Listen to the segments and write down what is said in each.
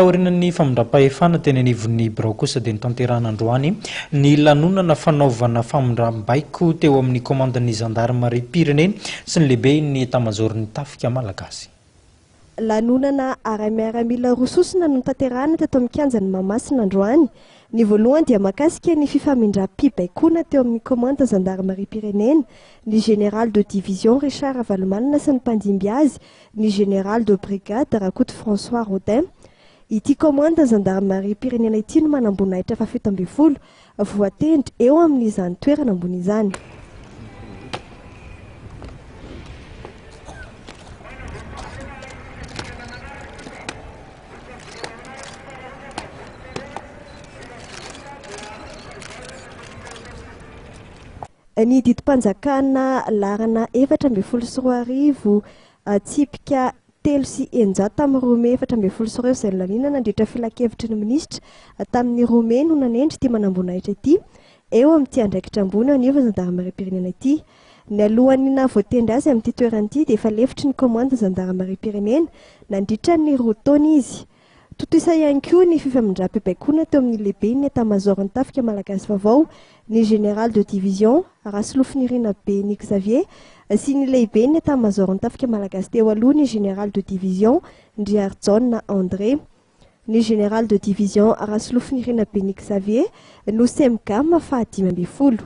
taorian'ny famondram-pahefana teny anivon'ny Birao kosa dia nitanterahana androany ny lanonana fanaovana famondram-baiko teo amin'ny komandan'ny gendarmerie pirenena sy ny lehiben'ny état-major-ny tafika malagasy. Lanonana ara-miaramila rososina no tanterahana teto amin'ny kianjan'ny Mahamasina androany. Ny voalohany dia mahakasika ny fifamindram-pibaikona teo amin'ny komanda gendarmerie pirenena, ny général de division Richard Avalomanana sy ny mpandimby azy, ny général de brigade Rakoto François Rodin. Ity komanda gendarmerie pirenena ity no manambonahitra fa 7 voatendry eo amin'izany toerana ambony izany. Ny didim-panjakana larana 412 tsipika 300 tamin'ny Rome 412 izay nolalina nandritra filakevitry ny minisitra tamin'ny Rome no nanendry ity manambonahitra ity eo amin'ity andraikitra ambony an'ivo gendarmerie pirenena ity. Ny alohan'ny navoatendry azy amin'ity toerana ity dia efa lefitry ny komanda gendarmerie pirenena nandritra ny roa taona izy. Totoisa ihany koa ny fifamindram-pibaikona teo amin'ny lehiben'ny état-major-ny tafika malagasy vaovao, ny général de division Rasolofinirina Beny Xavier sy ny lehiben'ny état-major-ny tafika malagasy teo aloha ny général de division Ndriarjona André. Ny général de division Rasolofinirina Beny Xavier no semgam faha 5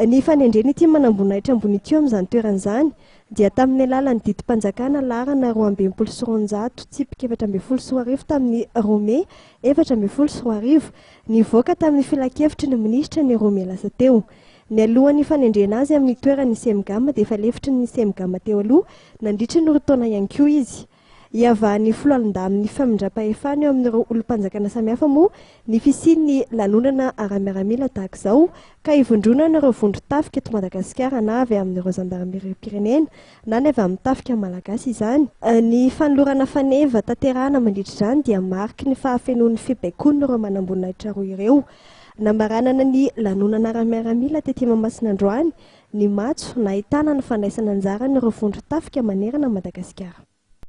Ny fanendreny ity manambonahitra ambony ity amin'izany toerana izany dia tamin'ny alalan'ny didim-panjakana larana 220 tsipika 412 tamin'ny Rome 412 nivoaka tamin'ny filakevitry ny minisitra ny Rome lasa teo. Ny alohan'ny fanendrena azy amin'ny toeran'ny semgam dia efa lefitry ny semgam teo aloha nandritra ny roa taona ihany koa izy. Iavahan'ny filoalindamin'ny famindram-pahefana eo amin'ireo olom-panjakana samihafa moa ny fisian'ny lanonana ara-miaramila tahaka izao ka ivondronana ireo vondro tafika eto Madagasikara na avy amin'ireo gendarmerie pirenena na ny avy amin'ny tafika malagasy izany. Ny fanolorana faneva tanterahana mandritra izany dia mariky ny fahafenoan'ny fibaikona ireo manambonahitra roa ireo. Nambaranana ny lanonana ara-miaramila tetỳ Mahamasina androany ny matso nahitana ny fandraisana anjara n'ireo vondro tafika manerana Madagasikara.